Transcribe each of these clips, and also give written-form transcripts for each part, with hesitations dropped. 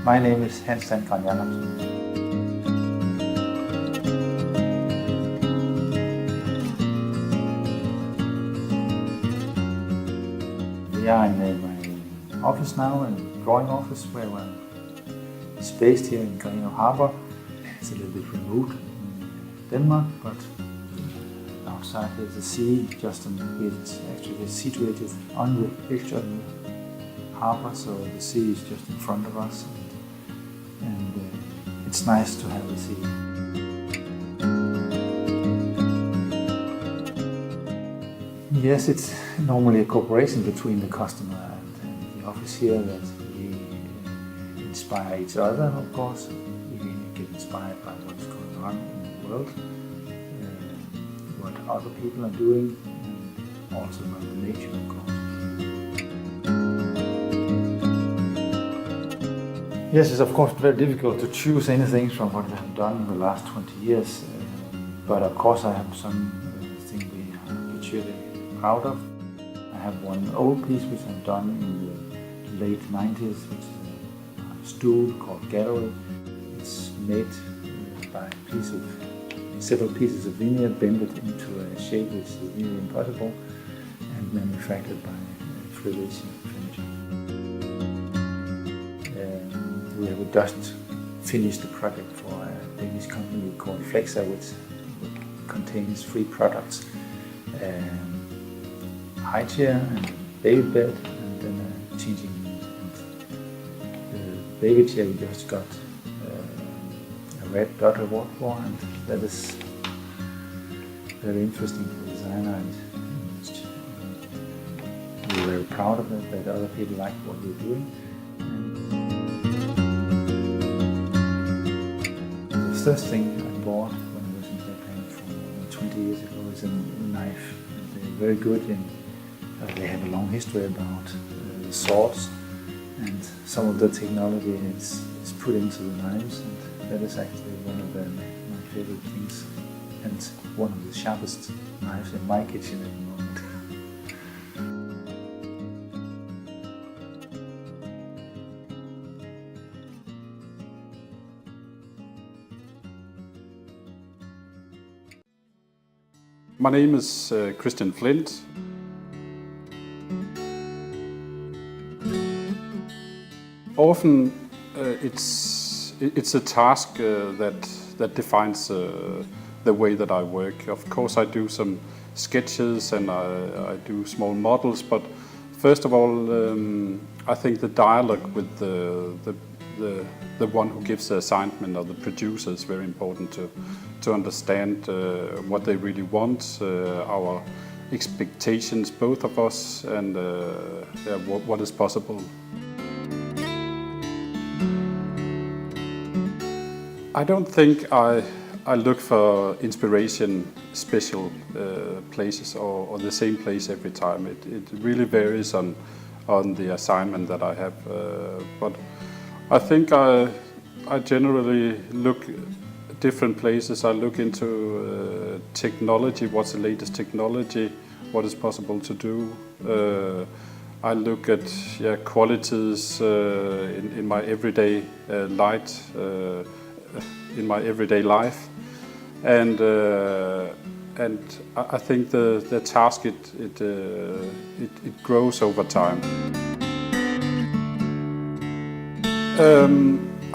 My name is Sandgren Jakobsen. We are in my office now, in the drawing office, where we're spaced here in Grenaa Harbour. It's a little bit remote in Denmark, but outside there's the sea, just it's actually situated on the edge of the harbour, so the sea is just in front of us, and it's nice to have the sea. Yes, it's normally a cooperation between the customer and the office here that we inspire each other, of course. We get inspired by what's going on in the world, what other people are doing, and also by the nature, of course. Yes, it's of course very difficult to choose anything from what we have done in the last 20 years, but of course I have some things we are particularly proud of. I have one old piece which I've done in the late 90s, which is a stool called Gallery. It's made by several pieces of veneer bended into a shape which is really impossible and manufactured by Flindt furniture. We have just finished the project for a Danish company called Flindt, which contains 3 products. High chair and baby bed, and then a changing room. The baby chair we just got a red dot award for, and that is very interesting for the designer, and we're very proud of it, that other people like what we're doing. And the first thing I bought when I was in Japan for 20 years ago is a knife. They're very good in they have a long history about swords, and some of the technology is put into the knives, and that is actually one of my favorite things, and one of the sharpest knives in my kitchen at the moment. My name is Kristen Flindt. Often it's a task that defines the way that I work. Of course I do some sketches and I do small models, but first of all I think the dialogue with the one who gives the assignment, or the producer, is very important to understand what they really want, our expectations, both of us, and what is possible. I don't think I look for inspiration special places or the same place every time. It really varies on the assignment that I have. But I think I generally look at different places. I look into technology, what's the latest technology, what is possible to do. I look at qualities in my everyday in my everyday life, and I think the task it grows over time.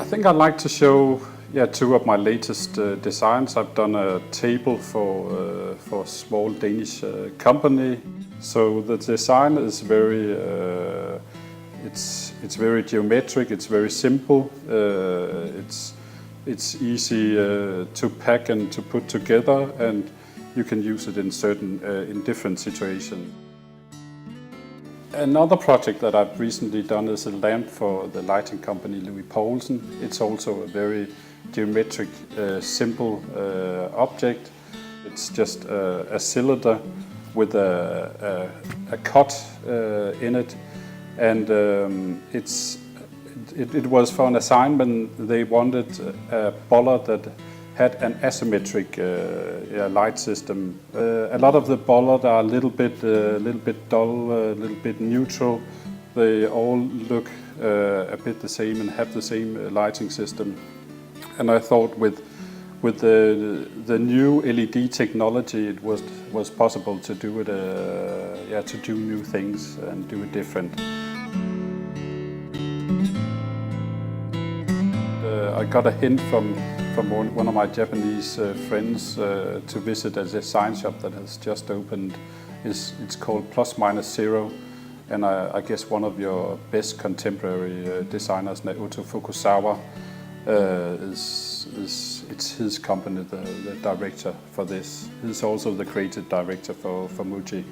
I think I'd like to show 2 of my latest designs. I've done a table for a small Danish company. So the design is very it's very geometric. It's very simple. It's easy to pack and to put together, and you can use it in different situations. Another project that I've recently done is a lamp for the lighting company Louis Poulsen. It's also a very geometric, simple object. It's just a cylinder with a cut in it, and it was for an assignment. They wanted a bollard that had an asymmetric light system. A lot of the bollards are a little bit dull, a little bit neutral. They all look a bit the same and have the same lighting system. And I thought with the new LED technology, it was possible to do it, to do new things and do it different. I got a hint from one of my Japanese friends to visit a design shop that has just opened. It's called Plus Minus Zero, and I guess one of your best contemporary designers, Naoto Fukusawa, it's his company, the director for this. He's also the creative director for Muji,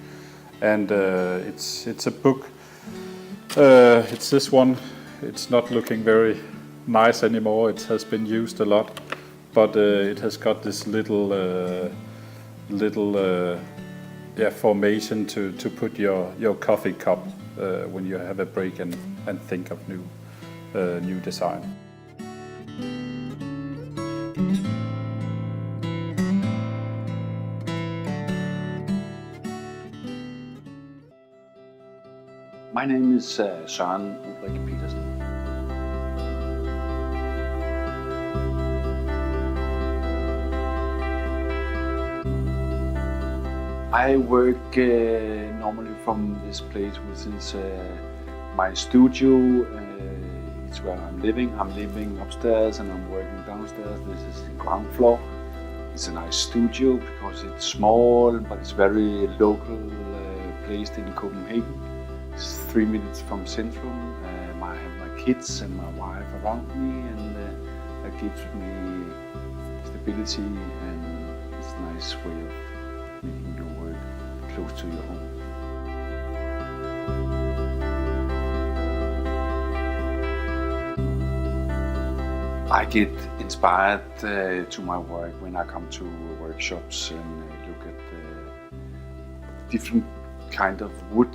and it's a book. It's this one. It's not looking very nice anymore. It has been used a lot, but it has got this little formation to put your coffee cup when you have a break and think of new design. My name is Shawn. I work normally from this place, which is my studio. It's where I'm living. I'm living upstairs and I'm working downstairs. This is the ground floor. It's a nice studio because it's small, but it's very local, placed in Copenhagen. It's 3 minutes from Centrum. I have my kids and my wife around me, and that gives me stability, and it's a nice way of making your work close to your home. I get inspired to my work when I come to workshops and look at different kind of wood,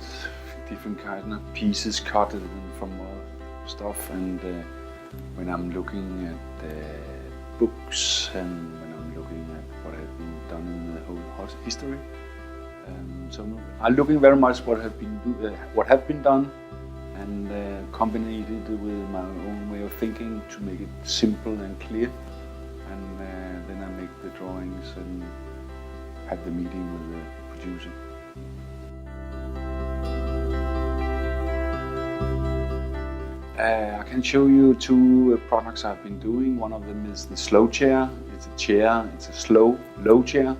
different kind of pieces cut from stuff, and when I'm looking at books and when I'm looking at what has been done in the whole history. So I'm looking very much what have been done, and combined it with my own way of thinking to make it simple and clear, and then I make the drawings and have the meeting with the producer. I can show you two products I've been doing. One of them is the slow chair. It's a chair, it's a low chair,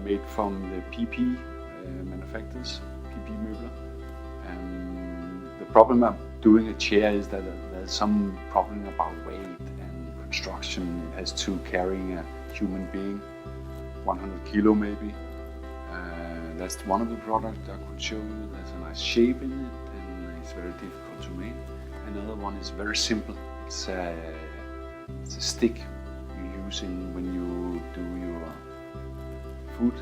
made from the PP manufacturers, PP Møbler. The problem of doing a chair is that there's some problem about weight and construction. It has to carry a human being, 100 kilo maybe. That's one of the products I could show you. There's a nice shape in it, and it's very difficult to make. Another one is very simple. It's a stick you use when you do your food,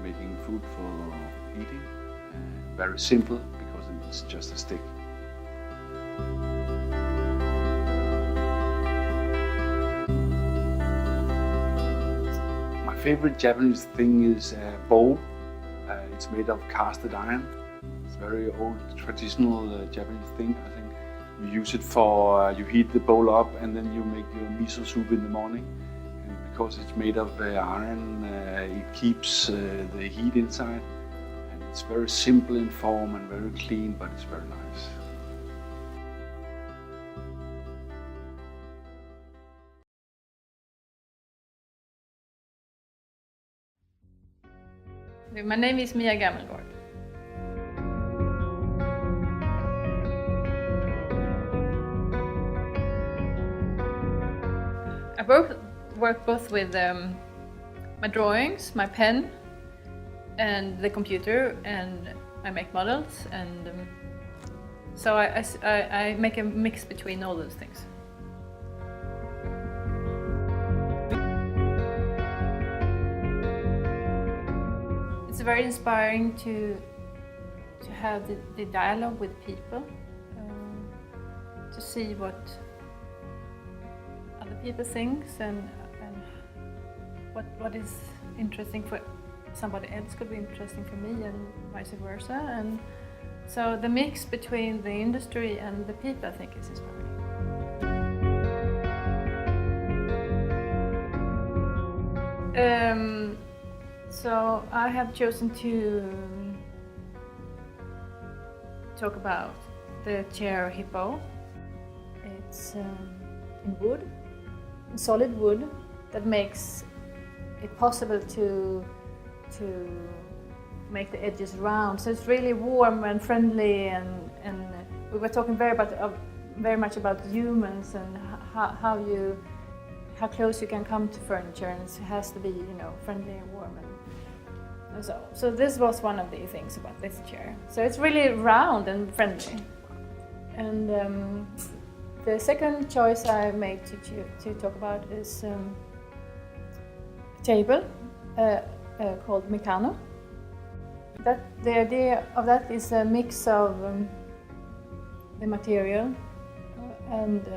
making food for eating. Very simple because it's just a stick. My favorite Japanese thing is a bowl. It's made of casted iron. It's very old, traditional Japanese thing, I think. You use it for, you heat the bowl up and then you make your miso soup in the morning. And because it's made of iron, it keeps the heat inside. And it's very simple in form and very clean, but it's very nice. My name is Gammelgaard. I work both with my drawings, my pen, and the computer, and I make models, and so I make a mix between all those things. It's very inspiring to have the dialogue with people, to see what other people think and what is interesting for somebody else could be interesting for me and vice versa. And So the mix between the industry and the people, I think, is inspiring. So I have chosen to talk about the chair hippo. It's in wood, solid wood, that makes it possible to make the edges round. So it's really warm and friendly, and we were talking very much about humans and how close you can come to furniture, and it has to be, friendly and warm. And so this was one of the things about this chair. So it's really round and friendly. And the second choice I made to talk about is a table called Meccano. The idea of that is a mix of the material and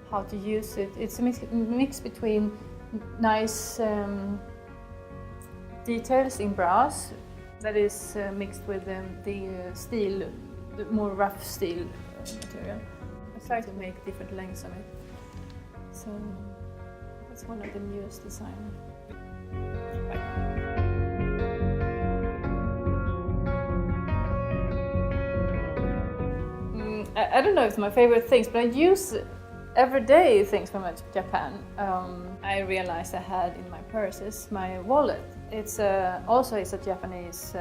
how to use it. It's a mix between nice details in brass that is mixed with the steel, the more rough steel material. I try to make different lengths of it. So that's one of the newest designs. I don't know if it's my favorite things, but I use everyday things from Japan. I realized I had in my purse is my wallet. It's a Japanese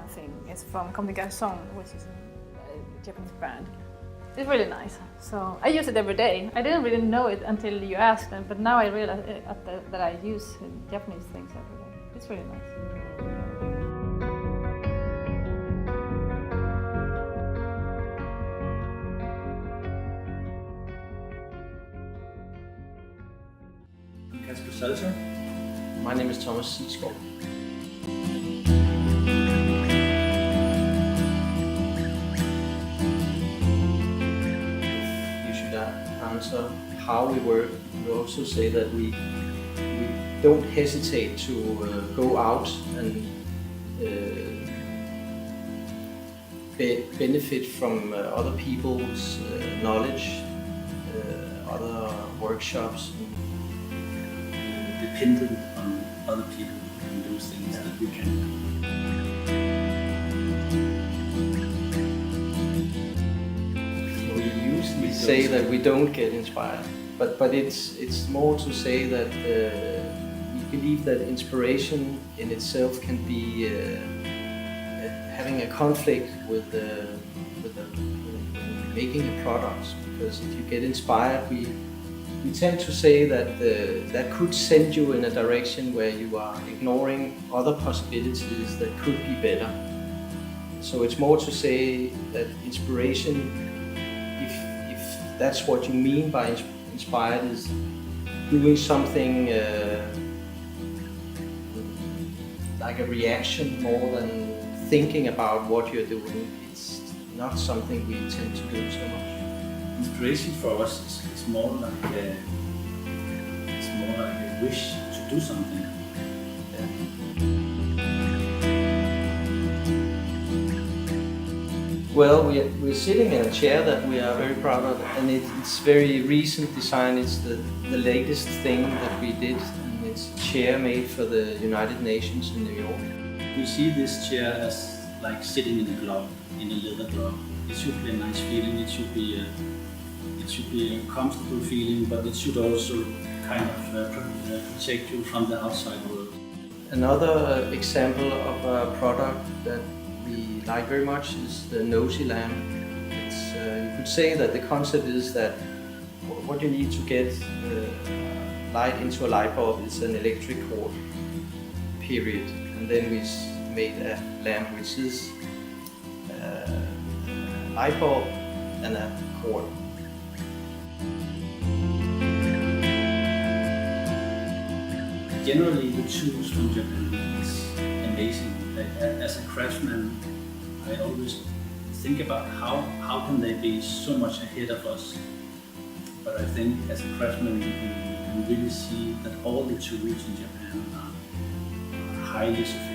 thing. It's from Gammelgaard, which is a Japanese brand. It's really nice. So I use it every day. I didn't really know it until you asked them, but now I realize that I use Japanese things every day. It's really nice. Kasper Salto. My name is Thomas Sigsgaard. You should answer how we work. We also say that we don't hesitate to go out and benefit from other people's knowledge, other workshops. Dependent on other people and those things that we can. We usually say that we don't get inspired, but it's more to say that we believe that inspiration in itself can be having a conflict with making a product, because if you get inspired, we tend to say that that could send you in a direction where you are ignoring other possibilities that could be better. So it's more to say that inspiration, if that's what you mean by inspired, is doing something like a reaction more than thinking about what you're doing. It's not something we tend to do so much. Inspiration for us is more like a wish to do something. Well, we're sitting in a chair that we are very proud of, and it's very recent design. It's the latest thing that we did, and it's a chair made for the United Nations in New York. We see this chair as like sitting in a glove, in a leather glove. It should be a nice feeling. It should be a comfortable feeling, but it should also kind of protect you from the outside world. Another example of a product that we like very much is the nosy lamp. It's, you could say that the concept is that what you need to get light into a light bulb is an electric cord, period. And then we made a lamp which is a light bulb and a cord. Generally, the tools from Japan is amazing. As a craftsman, I always think about how can they be so much ahead of us. But I think as a craftsman, you can really see that all the tools in Japan are highly sophisticated.